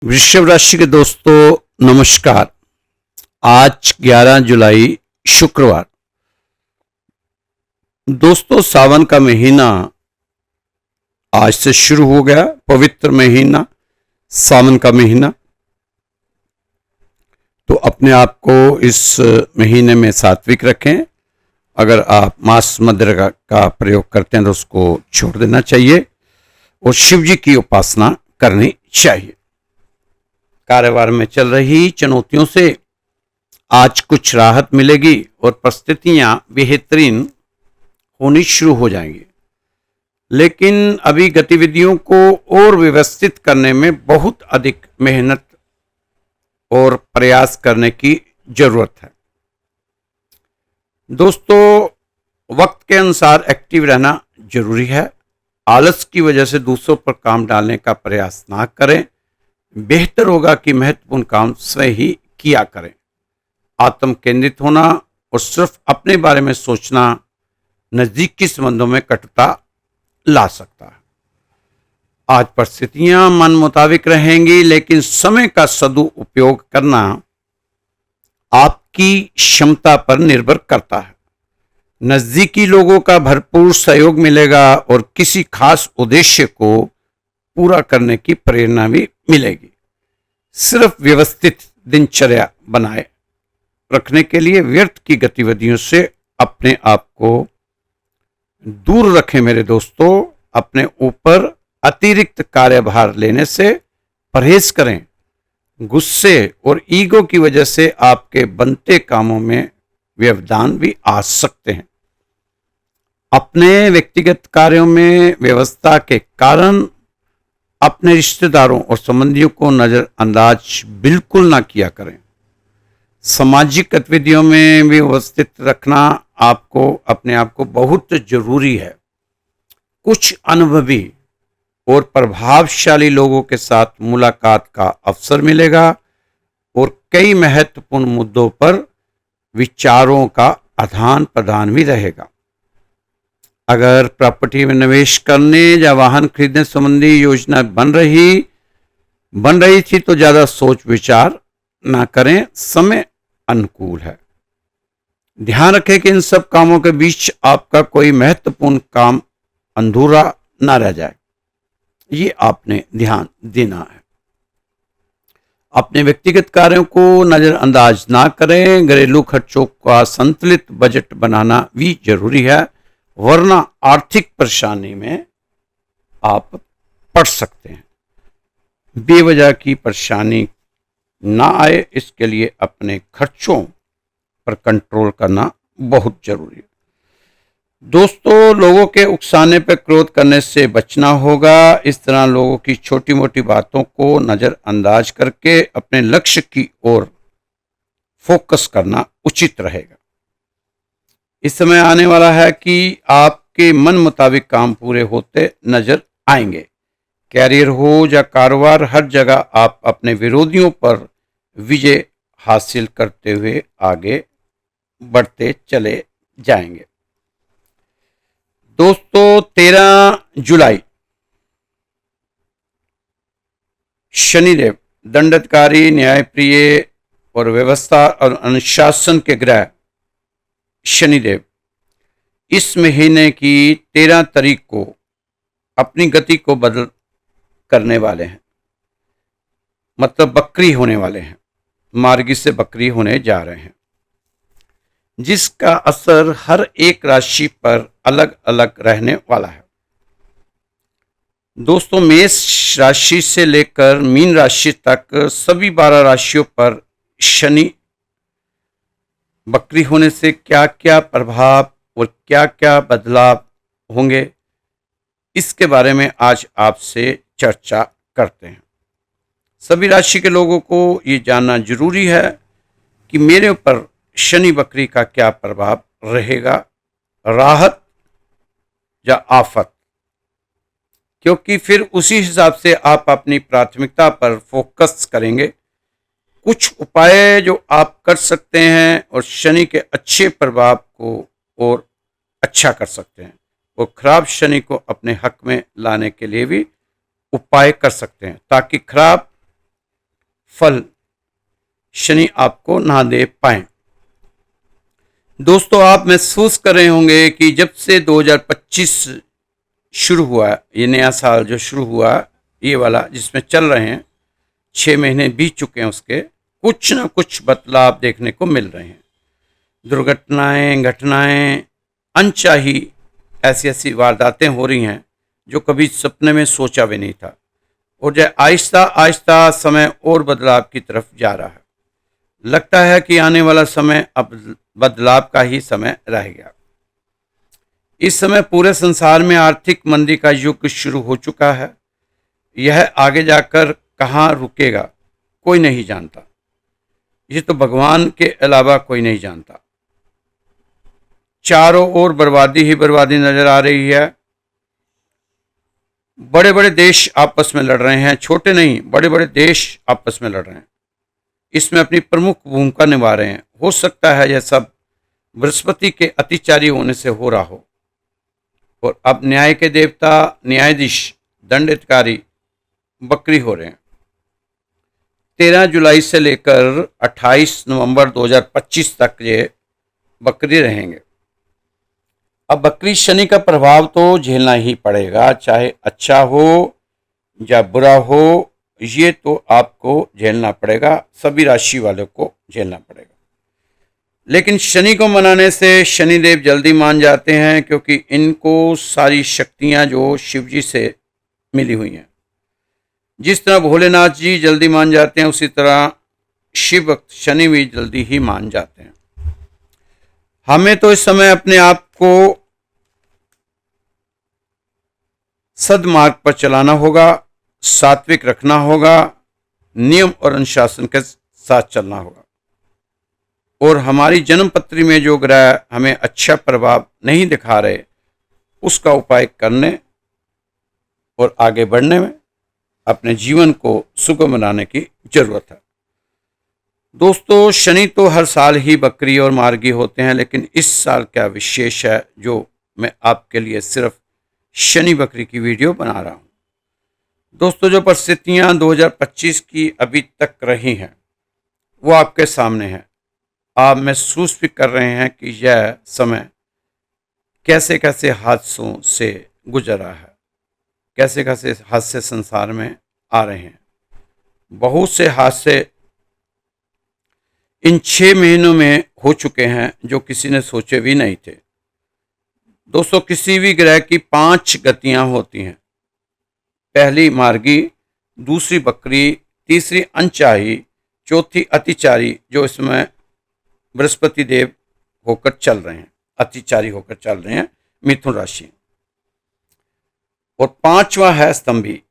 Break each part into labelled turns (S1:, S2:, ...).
S1: वृषभ राशि के दोस्तों नमस्कार। आज 11 जुलाई शुक्रवार। दोस्तों सावन का महीना आज से शुरू हो गया। पवित्र महीना सावन का महीना। तो अपने आप को इस महीने में सात्विक रखें। अगर आप मांस मदिरा का प्रयोग करते हैं तो उसको छोड़ देना चाहिए और शिव जी की उपासना करनी चाहिए। कारोबार में चल रही चुनौतियों से आज कुछ राहत मिलेगी और परिस्थितियां बेहतरीन होनी शुरू हो जाएंगी, लेकिन अभी गतिविधियों को और व्यवस्थित करने में बहुत अधिक मेहनत और प्रयास करने की जरूरत है। दोस्तों वक्त के अनुसार एक्टिव रहना जरूरी है। आलस की वजह से दूसरों पर काम डालने का प्रयास ना करें। बेहतर होगा कि महत्वपूर्ण काम स्वयं ही किया करें। आत्म केंद्रित होना और सिर्फ अपने बारे में सोचना नजदीकी संबंधों में कटुता ला सकता है। आज परिस्थितियां मन मुताबिक रहेंगी, लेकिन समय का सदुपयोग करना आपकी क्षमता पर निर्भर करता है। नजदीकी लोगों का भरपूर सहयोग मिलेगा और किसी खास उद्देश्य को पूरा करने की प्रेरणा भी मिलेगी। सिर्फ व्यवस्थित दिनचर्या बनाए रखने के लिए व्यर्थ की गतिविधियों से अपने आप को दूर रखें मेरे दोस्तों। अपने ऊपर अतिरिक्त कार्यभार लेने से परहेज करें। गुस्से और ईगो की वजह से आपके बनते कामों में व्यवधान भी आ सकते हैं। अपने व्यक्तिगत कार्यों में व्यवस्था के कारण अपने रिश्तेदारों और संबंधियों को नजरअंदाज बिल्कुल ना किया करें। सामाजिक गतिविधियों में भी व्यवस्थित रखना आपको अपने आप को बहुत जरूरी है। कुछ अनुभवी और प्रभावशाली लोगों के साथ मुलाकात का अवसर मिलेगा और कई महत्वपूर्ण मुद्दों पर विचारों का आदान प्रदान भी रहेगा। अगर प्रॉपर्टी में निवेश करने या वाहन खरीदने संबंधी योजना बन रही थी तो ज्यादा सोच विचार ना करें। समय अनुकूल है। ध्यान रखें कि इन सब कामों के बीच आपका कोई महत्वपूर्ण काम अधूरा ना रह जाए। ये आपने ध्यान देना है। अपने व्यक्तिगत कार्यों को नजरअंदाज ना करें। घरेलू खर्चों का संतुलित बजट बनाना भी जरूरी है, वरना आर्थिक परेशानी में आप पड़ सकते हैं। बेवजह की परेशानी ना आए, इसके लिए अपने खर्चों पर कंट्रोल करना बहुत जरूरी है। दोस्तों लोगों के उकसाने पर क्रोध करने से बचना होगा। इस तरह लोगों की छोटी मोटी बातों को नजरअंदाज करके अपने लक्ष्य की ओर फोकस करना उचित रहेगा। इस समय आने वाला है कि आपके मन मुताबिक काम पूरे होते नजर आएंगे। कैरियर हो या कारोबार, हर जगह आप अपने विरोधियों पर विजय हासिल करते हुए आगे बढ़ते चले जाएंगे। दोस्तों 13 जुलाई शनिदेव दंडकारी, न्यायप्रिय और व्यवस्था और अनुशासन के ग्रह शनिदेव इस महीने की 13 तारीख को अपनी गति को बदल करने वाले हैं। मतलब बकरी होने वाले हैं। मार्गी से बकरी होने जा रहे हैं, जिसका असर हर एक राशि पर अलग अलग रहने वाला है। दोस्तों मेष राशि से लेकर मीन राशि तक सभी 12 राशियों पर शनि बकरी होने से क्या क्या प्रभाव और क्या क्या बदलाव होंगे, इसके बारे में आज आपसे चर्चा करते हैं। सभी राशि के लोगों को ये जानना जरूरी है कि मेरे ऊपर शनि बकरी का क्या प्रभाव रहेगा, राहत या आफत, क्योंकि फिर उसी हिसाब से आप अपनी प्राथमिकता पर फोकस करेंगे। कुछ उपाय जो आप कर सकते हैं और शनि के अच्छे प्रभाव को और अच्छा कर सकते हैं, वो खराब शनि को अपने हक में लाने के लिए भी उपाय कर सकते हैं, ताकि खराब फल शनि आपको ना दे पाए। दोस्तों, आप महसूस कर रहे होंगे कि जब से 2025 शुरू हुआ, ये नया साल जो शुरू हुआ, ये वाला जिसमें चल रहे हैं, 6 महीने बीत चुके हैं, उसके कुछ ना कुछ बदलाव देखने को मिल रहे हैं। दुर्घटनाएं, घटनाएं, अनचाही ऐसी ऐसी वारदातें हो रही हैं जो कभी सपने में सोचा भी नहीं था। और जो आहिस्ता आहिस्ता समय और बदलाव की तरफ जा रहा है। लगता है कि आने वाला समय अब बदलाव का ही समय रह गया। इस समय पूरे संसार में आर्थिक मंदी का युग शुरू हो चुका है। यह आगे जाकर कहाँ रुकेगा कोई नहीं जानता। ये तो भगवान के अलावा कोई नहीं जानता। चारों ओर बर्बादी ही बर्बादी नजर आ रही है। बड़े बड़े देश आपस में लड़ रहे हैं, छोटे नहीं, बड़े बड़े देश आपस में लड़ रहे हैं, इसमें अपनी प्रमुख भूमिका निभा रहे हैं। हो सकता है यह सब बृहस्पति के अतिचारी होने से हो रहा हो। और अब न्याय के देवता, न्यायाधीश, दंडाधिकारी बकरी हो रहे हैं। 13 जुलाई से लेकर 28 नवंबर 2025 तक ये बकरी रहेंगे। अब बकरी शनि का प्रभाव तो झेलना ही पड़ेगा, चाहे अच्छा हो या बुरा हो, ये तो आपको झेलना पड़ेगा, सभी राशि वालों को झेलना पड़ेगा। लेकिन शनि को मनाने से शनिदेव जल्दी मान जाते हैं, क्योंकि इनको सारी शक्तियां जो शिव जी से मिली हुई हैं। जिस तरह भोलेनाथ जी जल्दी मान जाते हैं, उसी तरह शिव भक्त शनि भी जल्दी ही मान जाते हैं। हमें तो इस समय अपने आप को सद्मार्ग पर चलाना होगा, सात्विक रखना होगा, नियम और अनुशासन के साथ चलना होगा। और हमारी जन्म पत्री में जो ग्रह हमें अच्छा प्रभाव नहीं दिखा रहे, उसका उपाय करने और आगे बढ़ने में अपने जीवन को सुगम बनाने की जरूरत है। दोस्तों, शनि तो हर साल ही बकरी और मार्गी होते हैं, लेकिन इस साल क्या विशेष है जो मैं आपके लिए सिर्फ शनि बकरी की वीडियो बना रहा हूं। दोस्तों, जो परिस्थितियां 2025 की अभी तक रही हैं वो आपके सामने है। आप महसूस भी कर रहे हैं कि यह समय कैसे कैसे हादसों से गुजर रहा है, कैसे कैसे हादसे संसार में आ रहे हैं। बहुत से हादसे इन 6 महीनों में हो चुके हैं जो किसी ने सोचे भी नहीं थे। दोस्तों, किसी भी ग्रह की 5 गतियां होती हैं। पहली मार्गी, दूसरी बकरी, तीसरी अनचाही, चौथी अतिचारी, जो इसमें बृहस्पति देव होकर चल रहे हैं, अतिचारी होकर चल रहे हैं मिथुन राशि। और 5वां है स्तंभी।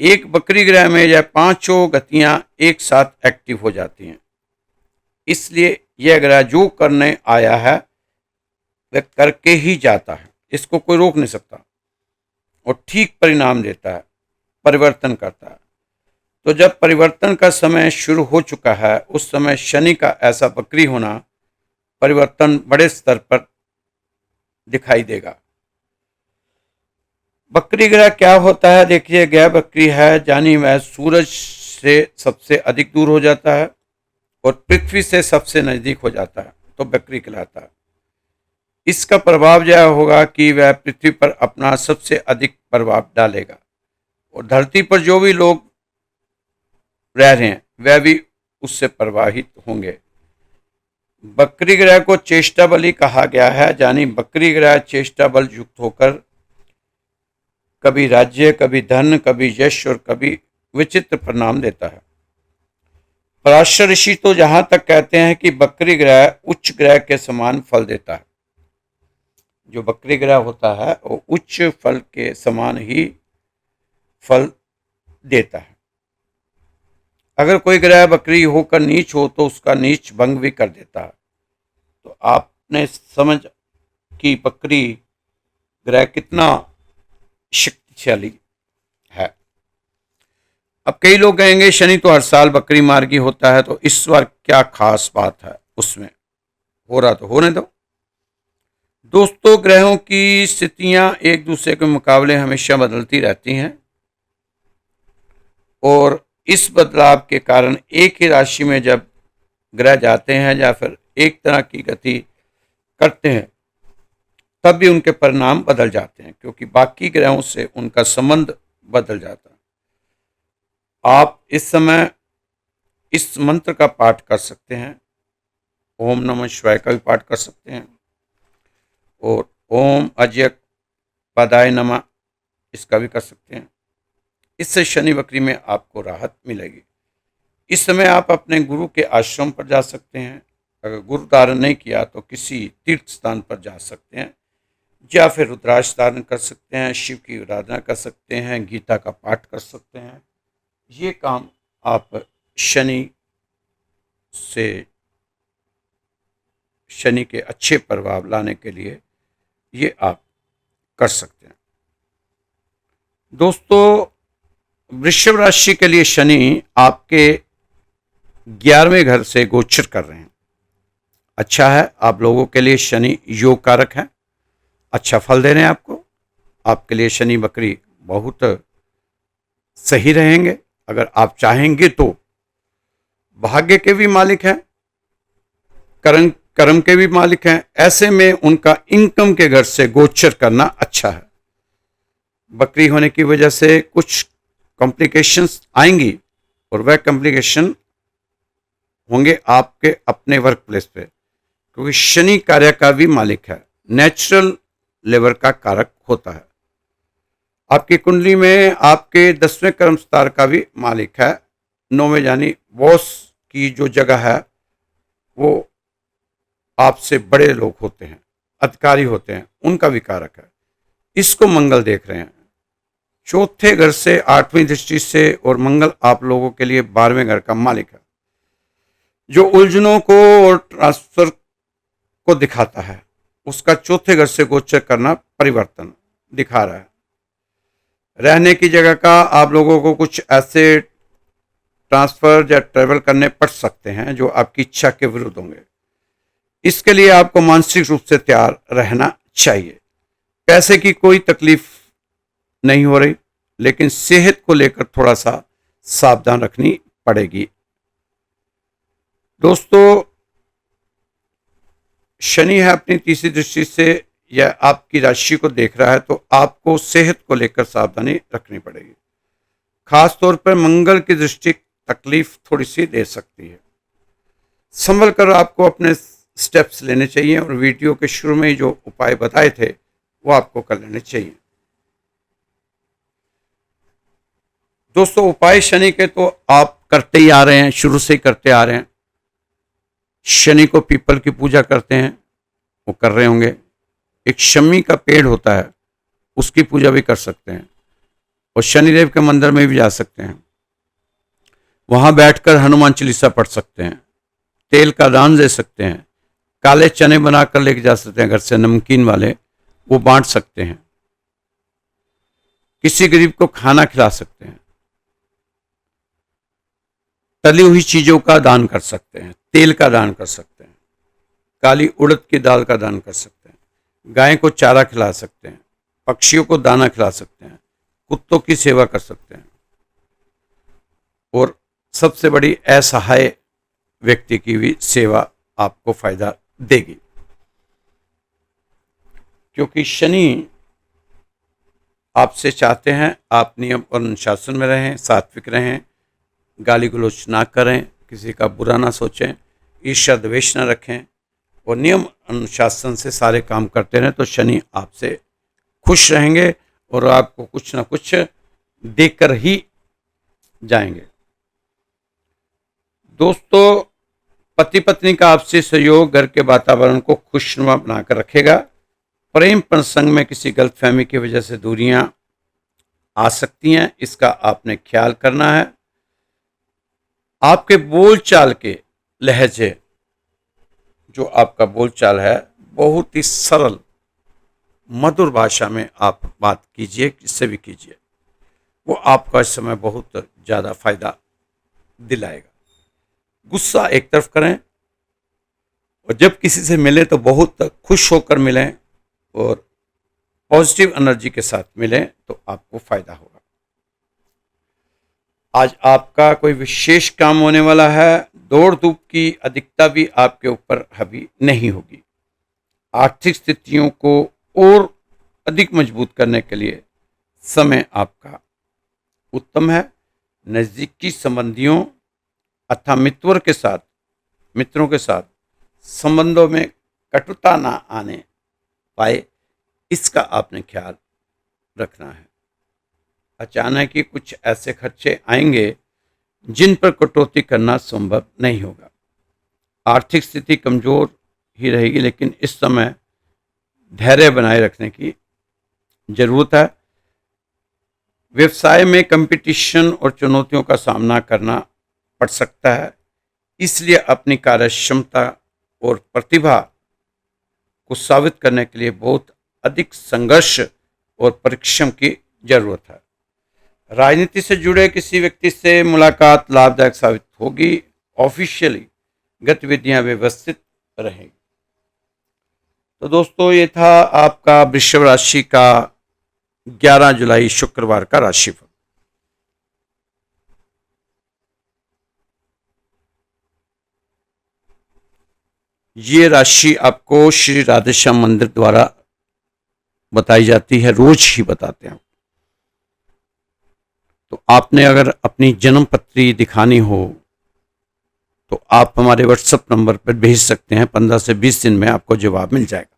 S1: एक बकरी ग्रह में यह 5 गतियां एक साथ एक्टिव हो जाती हैं। इसलिए यह ग्रह जो करने आया है वह करके ही जाता है, इसको कोई रोक नहीं सकता, और ठीक परिणाम देता है, परिवर्तन करता है। तो जब परिवर्तन का समय शुरू हो चुका है, उस समय शनि का ऐसा बकरी होना, परिवर्तन बड़े स्तर पर दिखाई देगा। बकरी ग्रह क्या होता है? देखिए, ग्रह बकरी है यानी वह सूरज से सबसे अधिक दूर हो जाता है और पृथ्वी से सबसे नजदीक हो जाता है, तो बकरी कहलाता है। इसका प्रभाव यह होगा कि वह पृथ्वी पर अपना सबसे अधिक प्रभाव डालेगा, और धरती पर जो भी लोग रह रहे हैं वह भी उससे प्रभावित होंगे। बकरी ग्रह को चेष्टा बली कहा गया है, यानी बकरी ग्रह चेष्टा बल युक्त होकर कभी राज्य, कभी धन, कभी यश और कभी विचित्र परिणाम देता है। पराशर ऋषि तो जहां तक कहते हैं कि बकरी ग्रह उच्च ग्रह के समान फल देता है। जो बकरी ग्रह होता है वो उच्च फल के समान ही फल देता है। अगर कोई ग्रह बकरी होकर नीच हो तो उसका नीच भंग भी कर देता है। तो आपने समझ कि बकरी ग्रह कितना शक्तिशाली है। अब कई लोग कहेंगे शनि तो हर साल बकरी मार्गी होता है, तो इस बार क्या खास बात है उसमें? हो रहा तो होने दो। दोस्तों, ग्रहों की स्थितियां एक दूसरे के मुकाबले हमेशा बदलती रहती हैं, और इस बदलाव के कारण एक ही राशि में जब ग्रह जाते हैं या फिर एक तरह की गति करते हैं तब भी उनके परिणाम बदल जाते हैं, क्योंकि बाकी ग्रहों से उनका संबंध बदल जाता है। आप इस समय इस मंत्र का पाठ कर सकते हैं, ओम नमः शिवाय का भी पाठ कर सकते हैं और ओम अजय पदाय नमः इसका भी कर सकते हैं। इससे शनि वक्री में आपको राहत मिलेगी। इस समय आप अपने गुरु के आश्रम पर जा सकते हैं। अगर गुरु धारण नहीं किया तो किसी तीर्थ स्थान पर जा सकते हैं या फिर रुद्राक्ष धारण कर सकते हैं, शिव की आराधना कर सकते हैं, गीता का पाठ कर सकते हैं। ये काम आप शनि के अच्छे प्रभाव लाने के लिए ये आप कर सकते हैं। दोस्तों, वृषभ राशि के लिए शनि आपके 11वें घर से गोचर कर रहे हैं। अच्छा है, आप लोगों के लिए शनि योग कारक है, अच्छा फल दे रहे हैं आपको। आपके लिए शनि वक्री बहुत सही रहेंगे। अगर आप चाहेंगे तो भाग्य के भी मालिक हैं, कर्म के भी मालिक हैं। ऐसे में उनका इनकम के घर से गोचर करना अच्छा है। बकरी होने की वजह से कुछ कॉम्प्लिकेशंस आएंगी और वह कॉम्प्लिकेशन होंगे आपके अपने वर्क प्लेस पे, क्योंकि शनि कार्य का भी मालिक है, नेचुरल लेबर का कारक होता है। आपकी कुंडली में आपके 10वें कर्म स्थान का भी मालिक है। 9वें यानी बॉस की जो जगह है वो आपसे बड़े लोग होते हैं, अधिकारी होते हैं, उनका भी कारक है। इसको मंगल देख रहे हैं। चौथे घर से 8वीं दृष्टि से, और मंगल आप लोगों के लिए 12वें घर का मालिक है, जो उलझनों को और ट्रांसफर को दिखाता है। उसका चौथे घर से गोचर करना परिवर्तन दिखा रहा है। रहने की जगह का आप लोगों को कुछ ऐसे ट्रांसफर या ट्रेवल करने पड़ सकते हैं जो आपकी इच्छा के विरुद्ध होंगे। इसके लिए आपको मानसिक रूप से तैयार रहना चाहिए। पैसे की कोई तकलीफ नहीं हो रही, लेकिन सेहत को लेकर थोड़ा सा सावधान रखनी पड़ेगी। दोस्तों, शनि है अपनी तीसरी दृष्टि से या आपकी राशि को देख रहा है, तो आपको सेहत को लेकर सावधानी रखनी पड़ेगी। खास तौर पर मंगल की दृष्टि तकलीफ थोड़ी सी दे सकती है। संभल कर आपको अपने स्टेप्स लेने चाहिए और वीडियो के शुरू में ही जो उपाय बताए थे वो आपको कर लेने चाहिए। दोस्तों, उपाय शनि के तो आप करते ही आ रहे हैं, शुरू से ही करते आ रहे हैं। शनि को पीपल की पूजा करते हैं, वो कर रहे होंगे। एक शमी का पेड़ होता है, उसकी पूजा भी कर सकते हैं और शनिदेव के मंदिर में भी जा सकते हैं। वहां बैठकर हनुमान चालीसा पढ़ सकते हैं, तेल का दान दे सकते हैं, काले चने बनाकर लेके जा सकते हैं घर से, नमकीन वाले, वो बांट सकते हैं। किसी गरीब को खाना खिला सकते हैं। तली हुई चीजों का दान कर सकते हैं, तेल का दान कर सकते हैं, काली उड़द की दाल का दान कर सकते हैं, गाय को चारा खिला सकते हैं, पक्षियों को दाना खिला सकते हैं, कुत्तों की सेवा कर सकते हैं और सबसे बड़ी असहाय व्यक्ति की भी सेवा आपको फायदा देगी। क्योंकि शनि आपसे चाहते हैं आप नियम और अनुशासन में रहें, सात्विक रहें, गाली गलौज ना करें, किसी का बुरा ना सोचें, ईर्ष्या द्वेष ना रखें और नियम अनुशासन से सारे काम करते रहें, तो शनि आपसे खुश रहेंगे और आपको कुछ ना कुछ देकर ही जाएंगे। दोस्तों, पति पत्नी का आपसी सहयोग घर के वातावरण को खुशनुमा बनाकर रखेगा। प्रेम प्रसंग में किसी गलतफहमी की वजह से दूरियां आ सकती हैं, इसका आपने ख्याल करना है। आपके बोलचाल के लहजे, जो आपका बोलचाल है, बहुत ही सरल मधुर भाषा में आप बात कीजिए, किससे भी कीजिए, वो आपका इस समय बहुत ज़्यादा फायदा दिलाएगा। गुस्सा एक तरफ करें और जब किसी से मिलें तो बहुत खुश होकर मिलें और पॉजिटिव एनर्जी के साथ मिलें, तो आपको फायदा होगा। आज आपका कोई विशेष काम होने वाला है। दौड़ धूप की अधिकता भी आपके ऊपर हावी नहीं होगी। आर्थिक स्थितियों को और अधिक मजबूत करने के लिए समय आपका उत्तम है। नज़दीकी संबंधियों अथवा मित्रों के साथ संबंधों में कटुता ना आने पाए, इसका आपने ख्याल रखना है। अचानक ही कुछ ऐसे खर्चे आएंगे जिन पर कटौती करना संभव नहीं होगा। आर्थिक स्थिति कमजोर ही रहेगी, लेकिन इस समय धैर्य बनाए रखने की जरूरत है। व्यवसाय में कंपटीशन और चुनौतियों का सामना करना पड़ सकता है, इसलिए अपनी कार्यक्षमता और प्रतिभा को साबित करने के लिए बहुत अधिक संघर्ष और परिश्रम की जरूरत है। राजनीति से जुड़े किसी व्यक्ति से मुलाकात लाभदायक साबित होगी। ऑफिशियली गतिविधियां व्यवस्थित रहेंगी। तो दोस्तों, ये था आपका वृषभ राशि का 11 जुलाई शुक्रवार का राशिफल। ये राशि आपको श्री राधेश्याम मंदिर द्वारा बताई जाती है, रोज ही बताते हैं। तो आपने अगर अपनी जन्म पत्री दिखानी हो तो आप हमारे व्हाट्सएप नंबर पर भेज सकते हैं। 15 से 20 दिन में आपको जवाब मिल जाएगा।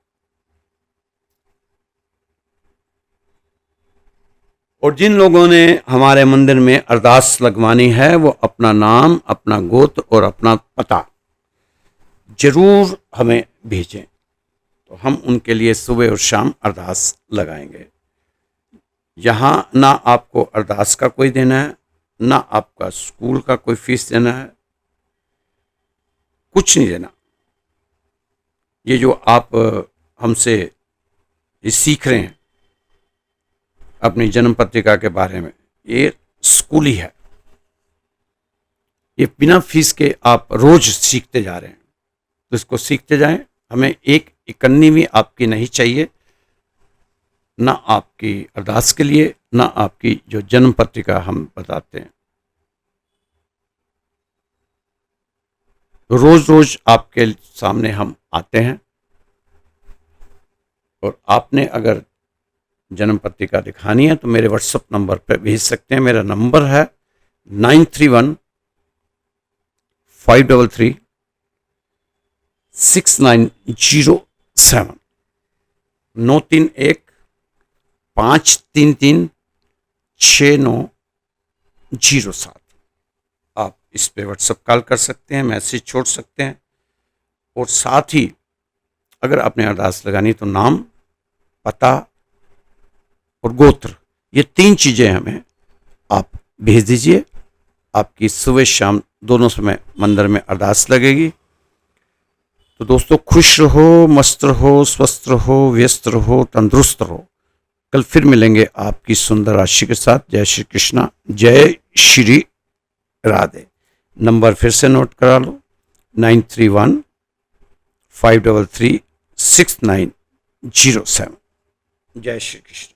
S1: और जिन लोगों ने हमारे मंदिर में अरदास लगवानी है, वो अपना नाम, अपना गोत्र और अपना पता जरूर हमें भेजें, तो हम उनके लिए सुबह और शाम अरदास लगाएंगे। यहाँ ना आपको अरदास का कोई देना है, ना आपका स्कूल का कोई फीस देना है, कुछ नहीं देना। ये जो आप हमसे ये सीख रहे हैं अपनी जन्म पत्रिका के बारे में, ये स्कूली है। ये बिना फीस के आप रोज सीखते जा रहे हैं, तो इसको सीखते जाएं। हमें एक इकन्नी भी आपकी नहीं चाहिए, ना आपकी अरदास के लिए, ना आपकी जो जन्म पत्रिका हम बताते हैं। रोज रोज आपके सामने हम आते हैं। और आपने अगर जन्म पत्रिका दिखानी है तो मेरे व्हाट्सएप नंबर पर भेज सकते हैं। मेरा नंबर है 9315336907 9315336907। आप इस पे व्हाट्सएप कॉल कर सकते हैं, मैसेज छोड़ सकते हैं। और साथ ही अगर आपने अरदास लगानी तो नाम, पता और गोत्र, ये 3 चीजें हमें आप भेज दीजिए। आपकी सुबह शाम दोनों समय मंदिर में अरदास लगेगी। तो दोस्तों, खुश रहो, मस्त रहो, स्वस्थ रहो, व्यस्त रहो, तंदुरुस्त रहो। कल फिर मिलेंगे आपकी सुंदर राशि के साथ। जय श्री कृष्णा, जय श्री राधे। नंबर फिर से नोट करा लो, 9315336907। जय श्री कृष्ण।